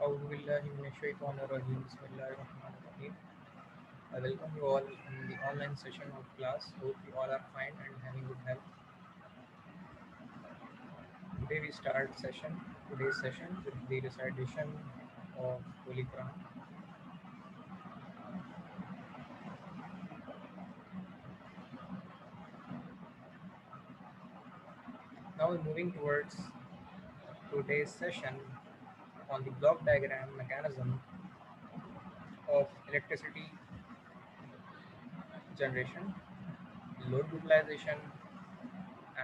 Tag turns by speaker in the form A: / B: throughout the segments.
A: أعوذ بالله من الشيطان الرجيم بسم الله الرحمن الرحيم. I welcome you all in the online session of class. Hope you all are fine and having good health. Today we start today's session with the recitation of Holy Quran. Now we're moving towards today's session on the block diagram mechanism of electricity generation, load utilization,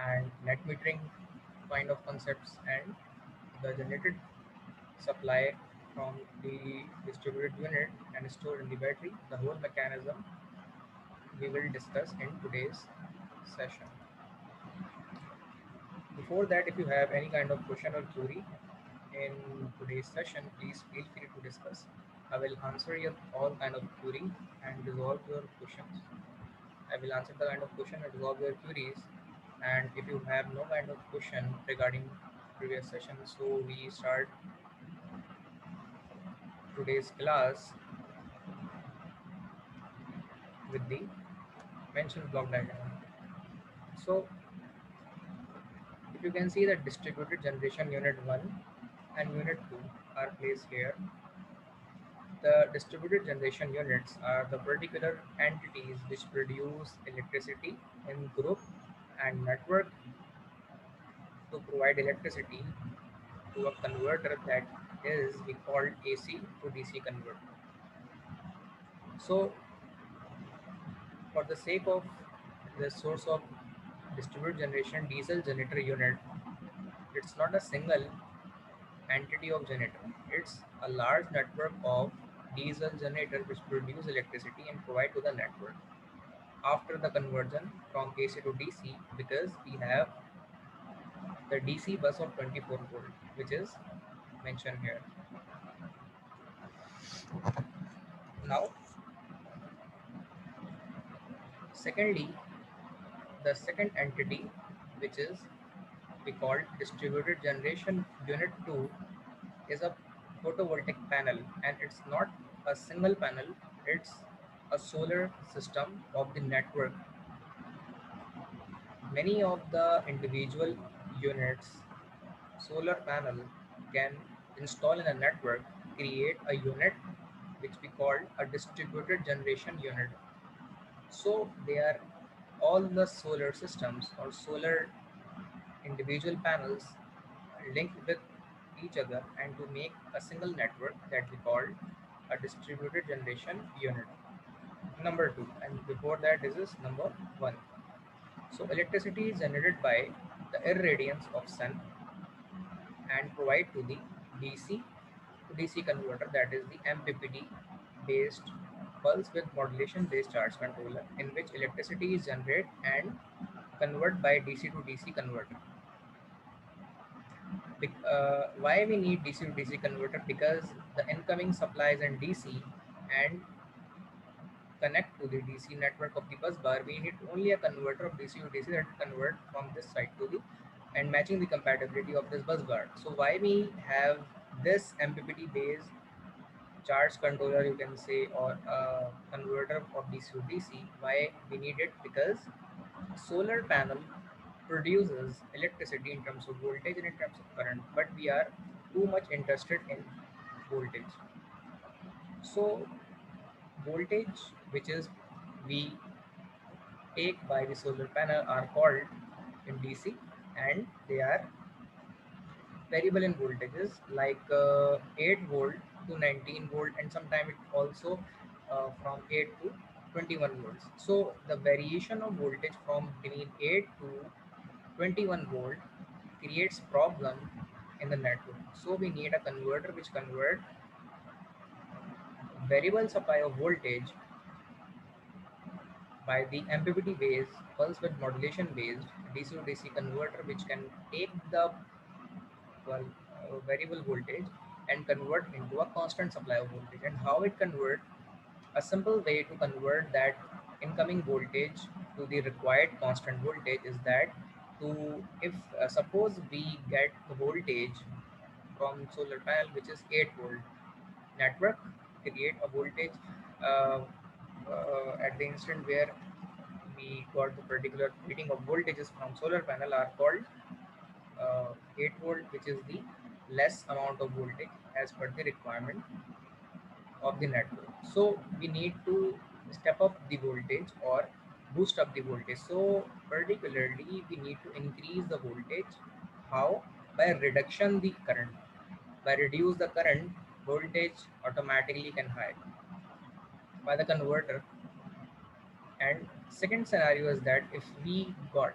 A: and net metering kind of concepts, and the generated supply from the distributed unit and stored in the battery. The whole mechanism we will discuss in today's session. Before that, if you have any kind of question or query in today's session, please feel free to discuss. I will answer your all kind of query and resolve your questions. I will answer the kind of question and resolve your queries. And if you have no kind of question regarding previous session, so we start today's class with the mentioned block diagram. So if you can see that distributed generation unit 1 and unit 2 are placed here. The distributed generation units are the particular entities which produce electricity in group and network to provide electricity to a converter that is we called AC to DC converter. So for the sake of the source of distributed generation diesel generator unit, it's not a single entity of generator. It's a large network of diesel generator which produce electricity and provide to the network after the conversion from AC to DC, because we have the DC bus of 24 volt which is mentioned here. Now secondly, the second entity which is we call distributed generation unit 2 is a photovoltaic panel, and it's not a single panel, it's a solar system of the network. Many of the individual units solar panel can install in a network, create a unit which we call a distributed generation unit. So they are all the solar systems or solar individual panels linked with each other and to make a single network that we call a distributed generation unit. Number 2, and before that this is number 1. So electricity is generated by the irradiance of sun and provide to the DC to DC converter, that is the MPPT based pulse width modulation based charge controller, in which electricity is generated and convert by DC to DC converter. Why we need DC to DC converter? Because the incoming supplies in DC and connect to the DC network of the bus bar, we need only a converter of DC to DC that convert from this side to the and matching the compatibility of this bus bar. So why we have this MPPT based charge controller, you can say, or a converter of DC to DC? Why we need it? Because solar panel produces electricity in terms of voltage and in terms of current, but we are too much interested in voltage. So voltage which is we take by the solar panel are called in DC, and they are variable in voltages like 8 volt to 19 volt, and sometimes it also from 8 to 21 volts. So the variation of voltage from between 8 to 21 volt creates problem in the network. So we need a converter which convert variable supply of voltage by the MPPT based pulse width modulation based DC to DC converter, which can take the variable voltage and convert into a constant supply of voltage. And how it convert? A simple way to convert that incoming voltage to the required constant voltage is that to if suppose we get the voltage from solar panel, which is 8 volt. Network create a voltage uh, at the instant where we got the particular reading of voltages from solar panel are called 8 volt, which is the less amount of voltage as per the requirement of the network. So we need to step up the voltage or boost up the voltage. So particularly we need to increase the voltage. How? By reduction the current. By reduce the current, voltage automatically can high by the converter. And second scenario is that if we got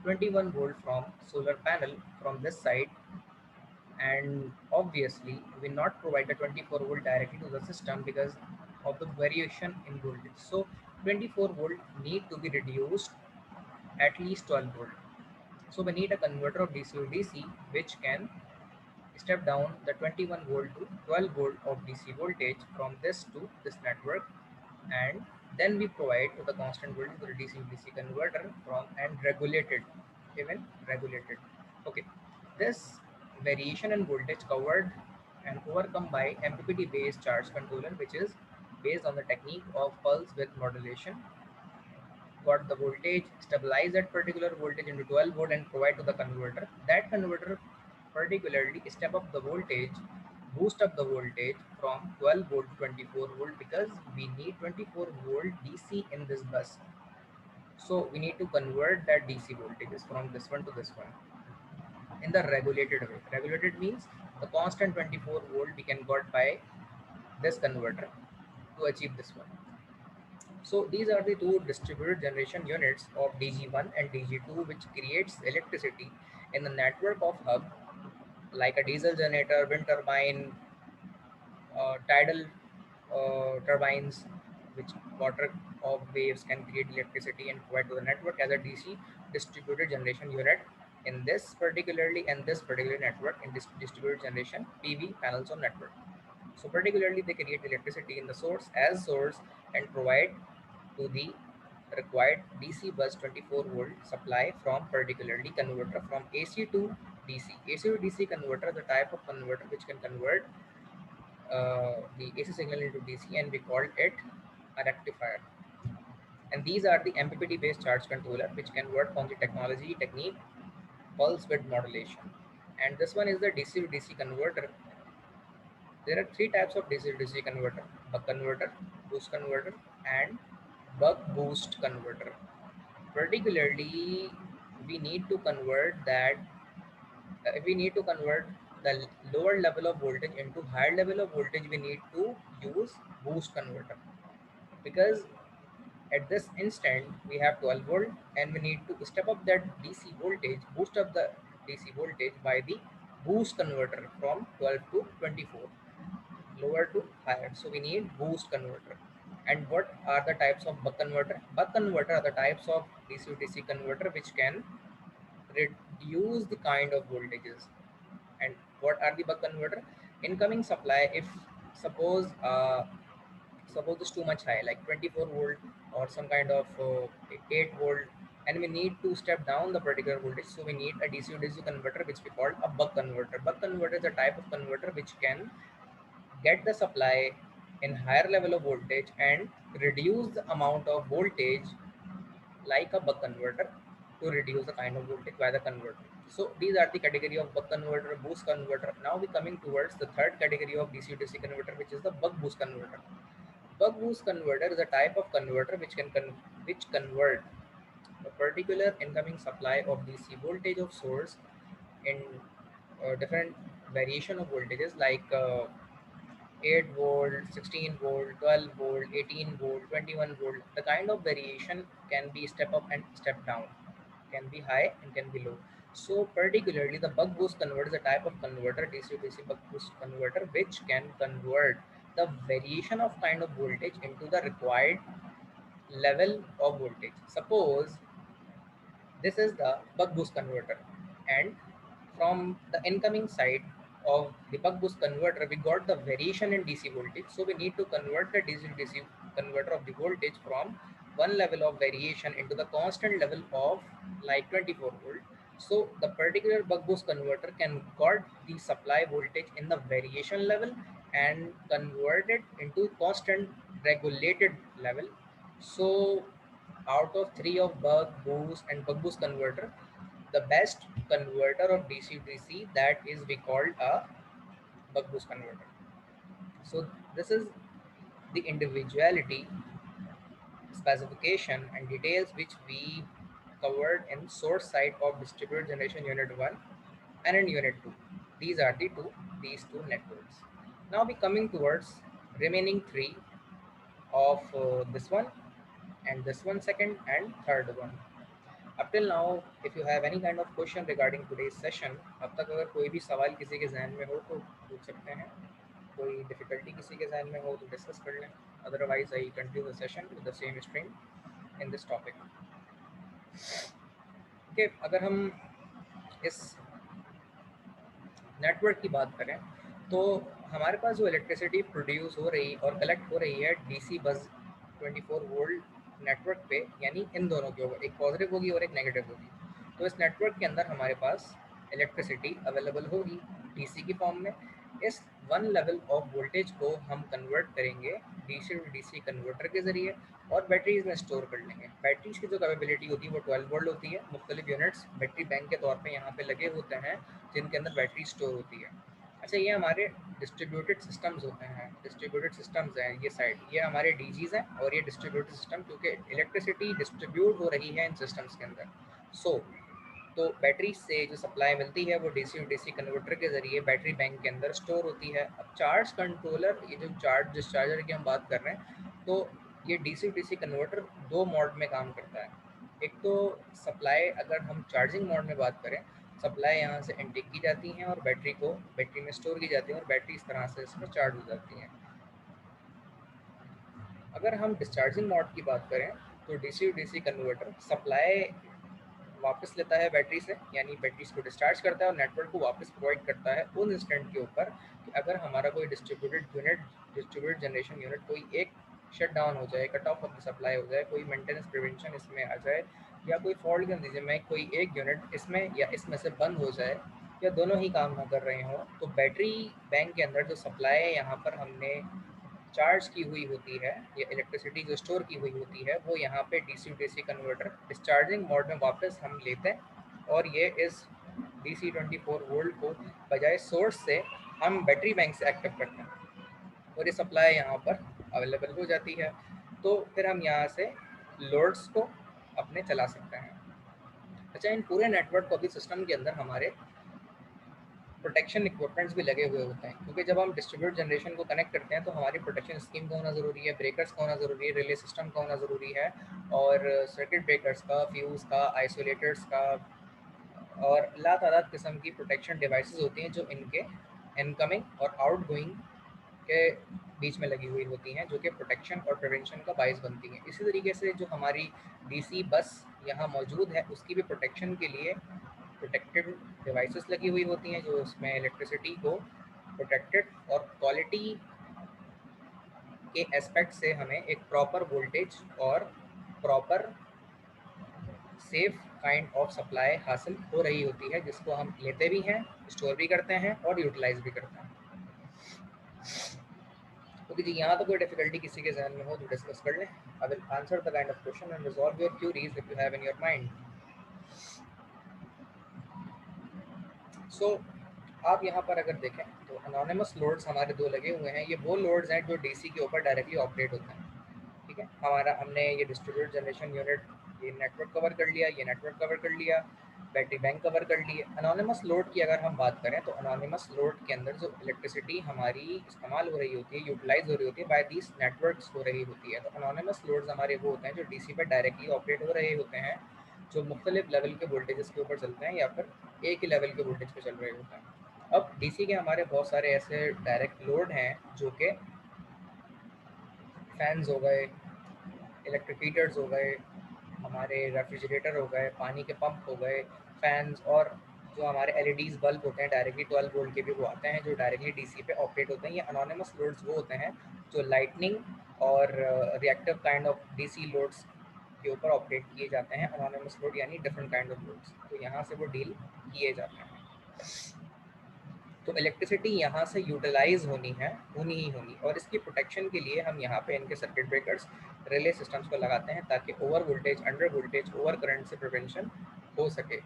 A: 21 volt from solar panel from this side, and obviously we not provide the 24 volt directly to the system because of the variation in voltage. So 24 volt need to be reduced at least 12 volt. So we need a converter of DC to DC which can step down the 21 volt to 12 volt of DC voltage from this to this network, and then we provide to the constant voltage to the DC to DC converter from and regulated, even regulated. Okay, this variation in voltage covered and overcome by MPPT based charge controller, which is based on the technique of pulse width modulation. Got the voltage, stabilize that particular voltage into 12 volt and provide to the converter. That converter particularly step up the voltage, boost up the voltage from 12 volt to 24 volt because we need 24 volt DC in this bus. So we need to convert that DC voltages from this one to this one in the regulated way. Regulated means the constant 24 volt we can got by this converter to achieve this one. So these are the two distributed generation units of DG1 and DG2 which creates electricity in the network of hub like a diesel generator, wind turbine, tidal turbines which water of waves can create electricity and provide to the network as a DC distributed generation unit in this particularly and this particular network in this distributed generation PV panels on network. So particularly they create electricity in the source as source and provide to the required DC bus 24 volt supply from particularly converter from AC to DC. AC to DC converter, the type of converter which can convert the AC signal into DC, and we called it a rectifier. And these are the MPPT based charge controller which can work on the technology technique pulse width modulation. And this one is the DC to DC converter. There are three types of DC to DC converter: buck converter, boost converter, and buck boost converter. Particularly, we need to convert that. If we need to convert the lower level of voltage into higher level of voltage, we need to use boost converter because at this instant we have 12 volt and we need to step up that DC voltage, boost up the DC voltage by the boost converter from 12 to 24, lower to higher. So we need boost converter. And what are the types of buck converter? Buck converter are the types of DC to DC converter which can reduce the kind of voltages. And what are the buck converter? Incoming supply, if suppose suppose is too much high like 24 volt or some kind of 8 volt, and we need to step down the particular voltage, so we need a DC to DC converter which we call a buck converter. Buck converter is a type of converter which can get the supply in higher level of voltage and reduce the amount of voltage like a buck converter to reduce the kind of voltage by the converter. So these are the category of buck converter, boost converter. Now we coming towards the third category of DC to DC converter, which is the buck boost converter. Buck boost converter is a type of converter which can which convert a particular incoming supply of DC voltage of source in different variation of voltages like 8 volt, 16 volt, 12 volt, 18 volt, 21 volt. The kind of variation can be step up and step down, can be high and can be low. So particularly the buck boost converter is a type of converter, DC to DC buck boost converter, which can convert the variation of kind of voltage into the required level of voltage. Suppose this is the buck boost converter, and from the incoming side of the buck boost converter, we got the variation in DC voltage. So we need to convert the DC to DC converter of the voltage from one level of variation into the constant level of like 24 volt. So the particular buck boost converter can record the supply voltage in the variation level and convert it into constant regulated level. So out of three of buck boost and buck boost converter, the best converter of DC DC, that is we called a buck boost converter. So this is the individuality, specification and details which we covered in source side of distributed generation unit 1 and in unit 2. These two networks. Now we coming towards remaining three of this one and this one second and third one. Up till now, if you have any kind of question regarding today's session, अब तक अगर कोई भी सवाल किसी के जहन में हो तो पूछ सकते हैं, कोई डिफिकल्टी किसी के जहन में हो तो डिस्कस कर लें, otherwise I continue the session with the same stream in this topic. Okay, अगर हम इस नेटवर्क की बात करें तो हमारे पास जो इलेक्ट्रिसिटी प्रोड्यूस हो रही और कलेक्ट हो रही है डीसी बस 24 वोल्ट नेटवर्क पे, यानी इन दोनों के ऊपर एक पॉजिटिव होगी और एक नेगेटिव होगी। तो इस नेटवर्क के अंदर हमारे पास इलेक्ट्रिसिटी अवेलेबल होगी डीसी की फॉर्म में। इस वन लेवल ऑफ वोल्टेज को हम कन्वर्ट करेंगे डीसी टू डीसी कन्वर्टर के ज़रिए और बैटरीज में स्टोर कर लेंगे। बैटरीज की जो कैपेबिलिटी होती है वो 12 वोल्ट होती है। मुख्तलिफ यूनिट्स बैटरी बैंक के तौर पे यहाँ पे लगे होते हैं जिनके अंदर बैटरी स्टोर होती है। अच्छा, ये हमारे डिस्ट्रीब्यूटेड सिस्टम्स होते हैं, डिस्ट्रीब्यूटेड सिस्टम्स हैं ये साइड, ये हमारे डीजीज हैं और ये डिस्ट्रीब्यूटेड सिस्टम, क्योंकि इलेक्ट्रिसिटी डिस्ट्रीब्यूट हो रही है इन सिस्टम्स के अंदर। तो बैटरी से जो सप्लाई मिलती है वो डीसी और डीसी कन्वर्टर के ज़रिए बैटरी बैंक के अंदर स्टोर होती है। अब चार्ज कंट्रोलर, ये जो चार्ज डिस्चार्जर की हम बात कर रहे हैं, तो ये डीसी डीसी कन्वर्टर दो मोड में काम करता है। एक तो सप्लाई, अगर हम चार्जिंग मोड में बात करें, सप्लाई यहाँ से इनटेक की जाती हैं और बैटरी को बैटरी में स्टोर की जाती है और बैटरी इस तरह से इसमें चार्ज हो जाती है। अगर हम डिस्चार्जिंग मोड की बात करें तो डीसी डीसी कन्वर्टर सप्लाई वापस लेता है बैटरी से, यानी बैटरीज को डिस्चार्ज करता है और नेटवर्क को वापस प्रोवाइड करता है उन इंस्टेंट के ऊपर कि अगर हमारा कोई डिस्ट्रीब्यूटेड जनरेशन यूनिट कोई एक शट डाउन हो जाए, cut off of the supply हो जाए, कोई मेंटेनेंस प्रिवेंशन इसमें आ जाए या कोई फॉल्ट कंडीशन में कोई एक यूनिट इसमें या इसमें से बंद हो जाए या दोनों ही काम ना कर रहे हों, तो बैटरी बैंक के अंदर जो सप्लाई यहाँ पर हमने चार्ज की हुई होती है या इलेक्ट्रिसिटी जो स्टोर की हुई होती है वो यहाँ पे DC DC converter discharging mode में वापस हम लेते हैं और ये इस डीसी 24 वोल्ट को बजाय सोर्स से हम बैटरी बैंक से एक्टिव करते हैं और ये सप्लाई यहाँ पर अवेलेबल हो जाती है। तो फिर हम यहाँ से लोड्स को अपने चला सकते हैं। अच्छा, इन पूरे नेटवर्क को भी सिस्टम के अंदर हमारे प्रोटेक्शन इक्विपमेंट्स भी लगे हुए होते हैं, क्योंकि जब हम डिस्ट्रीब्यूट जनरेशन को कनेक्ट करते हैं तो हमारी प्रोटेक्शन स्कीम का होना ज़रूरी है, ब्रेकर्स का होना ज़रूरी है, रिले सिस्टम का होना ज़रूरी है और सर्किट ब्रेकर्स का, फ्यूज़ का, आइसोलेटर्स का और लातादाद किस्म की प्रोटेक्शन डिवाइसेस होती हैं जो इनके इनकमिंग और आउटगोइंग के बीच में लगी हुई होती हैं, जो कि प्रोटेक्शन और प्रिवेंशन का बायस बनती हैं। इसी तरीके से जो हमारी डीसी बस यहाँ मौजूद है उसकी भी प्रोटेक्शन के लिए प्रोटेक्टेड डिवाइसेस लगी हुई होती हैं जो उसमें इलेक्ट्रिसिटी को प्रोटेक्टेड और क्वालिटी के एस्पेक्ट से हमें एक प्रॉपर वोल्टेज और proper safe kind of supply हासिल हो रही होती है, जिसको हम लेते भी हैं, स्टोर भी करते हैं और यूटिलाइज भी करते हैं। ओके जी, यहाँ तो कोई डिफिकल्टी किसी के जहन में हो तो डिस्कस कर लें। I will answer the kind of question and resolve your queries if you have in your mind. So आप यहाँ पर अगर देखें तो अनोनिमस लोड्स हमारे दो लगे हुए हैं। ये वो लोड्स हैं जो डीसी के ऊपर डायरेक्टली ऑपरेट होते हैं। ठीक है, हमने ये डिस्ट्रीब्यूटेड जनरेशन यूनिट, ये नेटवर्क कवर कर लिया, ये नेटवर्क कवर कर लिया, बैटरी बैंक कवर कर लिए। अनोनिमस लोड की अगर हम बात करें तो अनोनिमस लोड के अंदर जो इलेक्ट्रिसिटी हमारी इस्तेमाल हो रही होती है, यूटिलाइज हो रही होती है बाय दीज नेटवर्क्स हो रही होती है। तो अनोनिमस लोड्स हमारे वो होते हैं जो डीसी पर डायरेक्टली ऑपरेट हो रहे होते हैं, जो मुख्तलिफ लेवल के वोल्टेजेस के ऊपर चलते हैं या फिर एक ही लेवल के वोल्टेज पे चल रहे होते हैं। अब डीसी के हमारे बहुत सारे ऐसे डायरेक्ट लोड हैं जो कि फैंस हो गए, इलेक्ट्रिक हीटर्स हो गए, हमारे रेफ्रिजरेटर हो गए, पानी के पंप हो गए, फैंस और जो हमारे एलईडीज बल्ब होते हैं डायरेक्टली 12 वोल्ट के भी वो आते हैं जो डायरेक्टली डीसी पे ऑपरेट होते हैं। ये अनोनिमस लोड्स वो होते हैं जो लाइटनिंग और reactive kind of DC loads के ऊपर ऑपरेट किए जाते हैं अनोनिमस लोड यानी डिफरेंट काइंड ऑफ लोड्स, तो यहाँ से वो डील किए जाते हैं। तो इलेक्ट्रिसिटी यहाँ से यूटिलाइज होनी ही होनी, और इसकी प्रोटेक्शन के लिए हम यहाँ पे इनके सर्किट ब्रेकर्स, रिले सिस्टम्स को लगाते हैं ताकि over voltage, under voltage, over current से प्रिवेंशन हो सके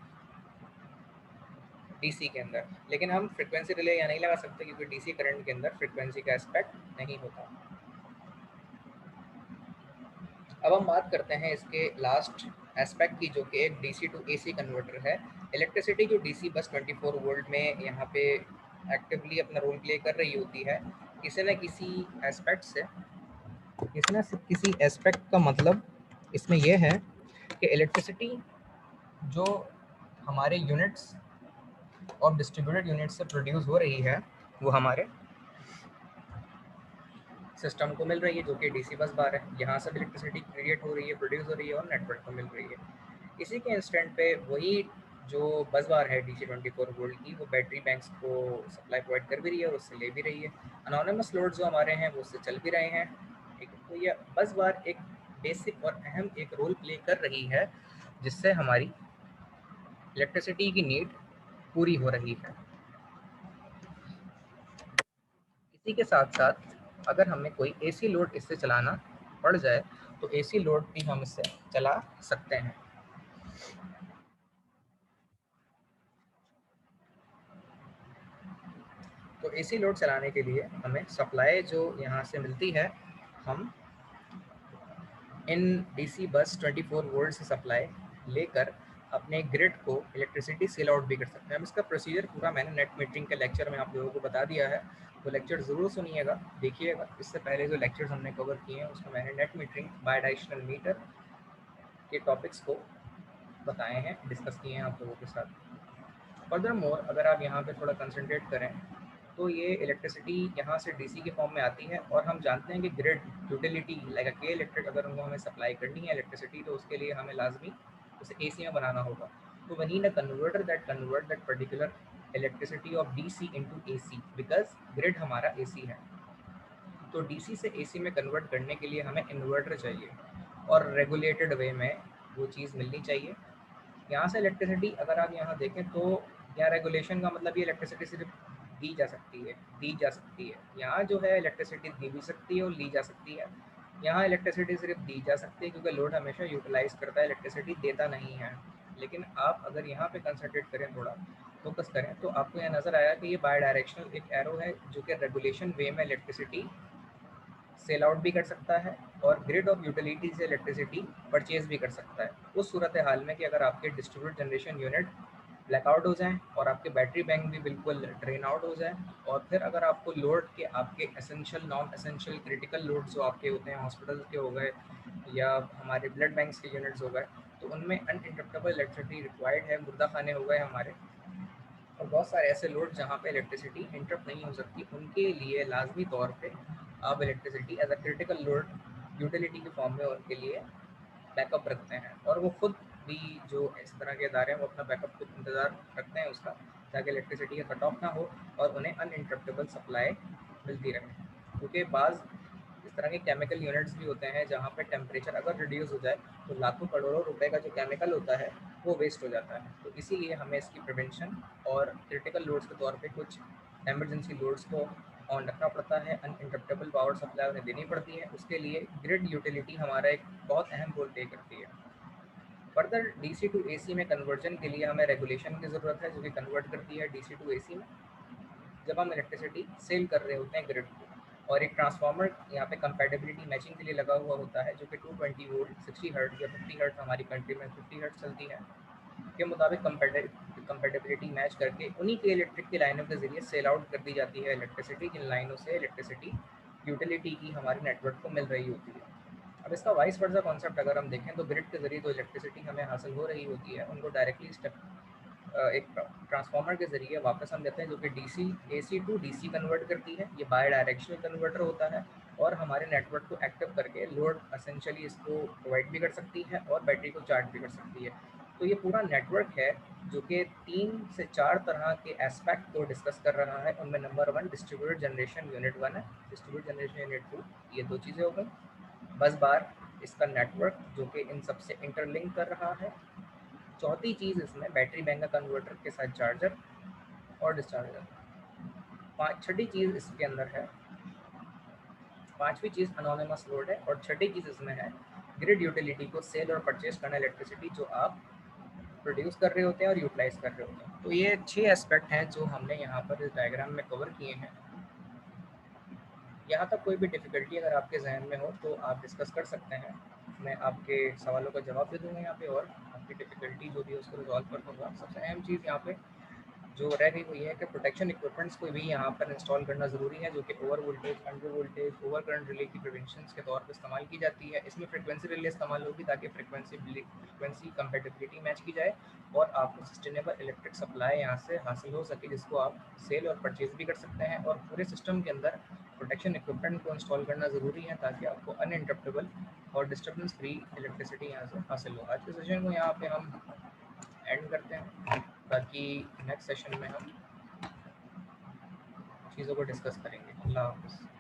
A: डीसी के अंदर। लेकिन हम फ्रिक्वेंसी रिले यहाँ नहीं लगा सकते क्योंकि डीसी करंट के अंदर फ्रिक्वेंसी का एस्पेक्ट नहीं होता। अब हम बात करते हैं इसके लास्ट एस्पेक्ट की, जो कि एक डीसी टू एसी कन्वर्टर है। इलेक्ट्रिसिटी जो डीसी बस 24 वोल्ट में यहाँ पे एक्टिवली अपना रोल प्ले कर रही होती है, किसी न किसी एस्पेक्ट से, किसी एस्पेक्ट का मतलब इसमें यह है कि इलेक्ट्रिसिटी जो हमारे यूनिट्स और डिस्ट्रीब्यूटेड यूनिट से प्रोड्यूस हो रही है वो हमारे सिस्टम को मिल रही है, जो कि डीसी बस बार है। यहाँ से इलेक्ट्रिसिटी क्रिएट हो रही है, प्रोड्यूस हो रही है और नेटवर्क को मिल रही है। इसी के इंस्टेंट पे वही जो बस बार है डीसी 24 वोल्ट की, वो बैटरी बैंक्स को सप्लाई प्रोवाइड कर भी रही है और उससे ले भी रही है। अनोनिमस लोड जो हमारे हैं वो उससे चल भी रहे हैं, ठीक है। तो ये बस बार एक बेसिक और अहम एक रोल प्ले कर रही है, जिससे हमारी इलेक्ट्रिसिटी की नीड पूरी हो रही है। इसी के साथ साथ अगर हमें कोई एसी लोड इससे चलाना पड़ जाए तो एसी लोड भी हम इससे चला सकते हैं। तो एसी लोड चलाने के लिए हमें सप्लाई जो यहाँ से मिलती है, हम इन डीसी बस 24 वोल्ट से सप्लाई लेकर अपने ग्रिड को इलेक्ट्रिसिटी सेल आउट भी कर सकते हैं। अब इसका प्रोसीजर पूरा मैंने नेट मीटरिंग के लेक्चर में आप लोगों को बता दिया है, तो लेक्चर ज़रूर सुनिएगा, देखिएगा। इससे पहले जो लेक्चर्स हमने कवर किए हैं उसमें मैंने net metering, bidirectional meter के टॉपिक्स को बताए हैं, डिस्कस किए हैं आप लोगों के साथ। फर्दर मोर अगर आप यहाँ पे थोड़ा कंसंट्रेट करें तो ये इलेक्ट्रिसिटी यहाँ से डीसी के फॉर्म में आती है, और हम जानते हैं कि ग्रिड यूटिलिटी लाइक अ के इलेक्ट्रिक अगर उनको हमें सप्लाई करनी है इलेक्ट्रिसिटी, तो उसके लिए हमें लाजमी उसे एसी में बनाना होगा। तो we need a converter that convert that particular electricity of DC into AC, because grid हमारा एसी है। तो डीसी से एसी में कन्वर्ट करने के लिए हमें इन्वर्टर चाहिए, और रेगुलेटेड वे में वो चीज़ मिलनी चाहिए। यहाँ से इलेक्ट्रिसिटी अगर आप यहाँ देखें तो यहाँ रेगुलेशन का मतलब ये इलेक्ट्रिसिटी सिर्फ दी जा सकती है। यहाँ जो है इलेक्ट्रिसिटी दी भी सकती है और ली जा सकती है। यहाँ इलेक्ट्रिसिटी सिर्फ दी जा सकती है क्योंकि लोड हमेशा यूटिलाइज करता है, इलेक्ट्रिसिटी देता नहीं है। लेकिन आप अगर यहाँ पे कंसंट्रेट करें, थोड़ा फोकस करें, तो आपको यहाँ नज़र आया कि ये बाय डायरेक्शनल एक एरो है जो कि रेगुलेशन वे में इलेक्ट्रिसिटी सेल आउट भी कर सकता है और ग्रिड ऑफ यूटिलिटी से इलेक्ट्रिसिटी परचेज भी कर सकता है। उस सूरत हाल में कि अगर आपके डिस्ट्रीब्यूट जनरेशन यूनिट ब्लैकआउट हो जाएं और आपके बैटरी बैंक भी बिल्कुल ड्रेन आउट हो जाए, और फिर अगर आपको लोड के आपके essential, non essential, critical load जो आपके होते हैं, हॉस्पिटल के हो गए या हमारे ब्लड बैंक्स के यूनिट्स हो गए, तो उनमें अनइंटरप्टेबल इलेक्ट्रिसिटी रिक्वायर्ड है। मुर्दा खाने हो गए हमारे, और बहुत सारे ऐसे लोड जहाँ पे इलेक्ट्रिसिटी इंटरप्ट नहीं हो सकती, उनके लिए लाजमी तौर पे आप electricity as a critical load utility के फॉर्म में उनके लिए बैकअप रखते हैं। और वो खुद भी जो इस तरह के इदारे हैं वो अपना बैकअप खुद इंतज़ार रखते हैं उसका, ताकि इलेक्ट्रिसिटी का कट ऑफ ना हो और उन्हें अनइंटरप्टेबल सप्लाई मिलती रहे। क्योंकि बाज़ इस तरह के केमिकल यूनिट्स भी होते हैं जहाँ पे टेम्परेचर अगर रिड्यूस हो जाए तो लाखों करोड़ों रुपए का जो केमिकल होता है वो वेस्ट हो जाता है। तो इसीलिए हमें इसकी प्रिवेंशन और क्रिटिकल लोड्स के तौर पे कुछ एमरजेंसी लोड्स को ऑन रखना पड़ता है, अनइंटरप्टेबल पावर सप्लाई उन्हें देनी पड़ती है। उसके लिए ग्रिड यूटिलिटी हमारा एक बहुत अहम रोल प्ले करती है। फर्दर डीसी टू एसी में कन्वर्जन के लिए हमें रेगुलेशन की ज़रूरत है, जो कि कन्वर्ट करती है डीसी टू एसी में जब हम इलेक्ट्रिसिटी सेल कर रहे होते हैं ग्रिड को। और एक ट्रांसफार्मर यहाँ पे कंपैटिबिलिटी मैचिंग के लिए लगा हुआ होता है, जो कि 220 वोल्ट 60 हर्ट्ज या 50 हर्ट्ज, हमारी कंट्री में 50 हर्ट्ज चलती है, के मुताबिक कंपैटिबिलिटी मैच करके उन्हीं के इलेक्ट्रिक की लाइनों के जरिए सेल आउट कर दी जाती है इलेक्ट्रिसिटी, जिन लाइनों से इलेक्ट्रिसिटी यूटिलिटी की हमारी नेटवर्क को मिल रही होती है। अब इसका वाइस वर्सा कॉन्सेप्ट अगर हम देखें तो ग्रिड के जरिए जो इलेक्ट्रिसिटी हमें हासिल हो रही होती है उनको डायरेक्टली स्टेप एक ट्रांसफार्मर के ज़रिए वापस हम देते हैं, जो कि DC AC to DC convert करती है। ये बाय डायरेक्शनल कन्वर्टर होता है और हमारे नेटवर्क को एक्टिव करके लोड एसेंशियली इसको प्रोवाइड भी कर सकती है और बैटरी को चार्ज भी कर सकती है। तो ये पूरा नेटवर्क है जो कि 3 से 4 तरह के एस्पेक्ट को डिस्कस कर रहा है। उनमें नंबर 1 डिस्ट्रीब्यूटेड जनरेशन यूनिट 1 है, डिस्ट्रीब्यूटेड जनरेशन यूनिट 2, ये 2 चीज़ें हो गई। बस बार इसका नेटवर्क जो कि इन सबसे इंटरलिंक कर रहा है। चौथी चीज़ इसमें बैटरी बैंक कन्वर्टर के साथ चार्जर और डिस्चार्जर। छठी चीज़ इसके अंदर है, पांचवी चीज़ अनोनिमस लोड है, और छठी चीज़ इसमें है ग्रिड यूटिलिटी को सेल और परचेज करना इलेक्ट्रिसिटी जो आप प्रोड्यूस कर रहे होते हैं और यूटिलाइज कर रहे होते हैं। तो ये 6 एस्पेक्ट हैं जो हमने यहाँ पर इस डायग्राम में कवर किए हैं। यहाँ तक कोई भी डिफ़िकल्टी अगर आपके जहन में हो तो आप डिस्कस कर सकते हैं, मैं आपके सवालों का जवाब दे दूँगा यहाँ पे और आपकी डिफ़िकल्टी जो भी है उसको रिजॉल्व कर दूँगा। सबसे अहम चीज़ यहाँ पे जो रह गई हुई है कि प्रोटेक्शन इक्विपमेंट्स को भी यहाँ पर इंस्टॉल करना ज़रूरी है, जो कि over voltage, under voltage, over current relay की प्रिवेंशन के तौर पर इस्तेमाल की जाती है। इसमें फ्रिक्वेंसी रिले इस्तेमाल होगी ताकि फ्रिक्वेंसी कंपेटिबिलिटी मैच की जाए और आपको सस्टेनेबल इलेक्ट्रिक सप्लाई यहाँ से हासिल हो सके, जिसको आप सेल और परचेज भी कर सकते हैं। और पूरे सिस्टम के अंदर प्रोटेक्शन इक्विपमेंट को इंस्टॉल करना ज़रूरी है ताकि आपको अनइंटरप्टेबल और डिस्टर्बेंस फ्री इलेक्ट्रिसिटी यहाँ से हासिल हो। आज के सेशन को यहाँ पे हम एंड करते हैं, ताकि नेक्स्ट सेशन में हम चीज़ों को डिस्कस करेंगे। अल्लाह हाफ़िज़।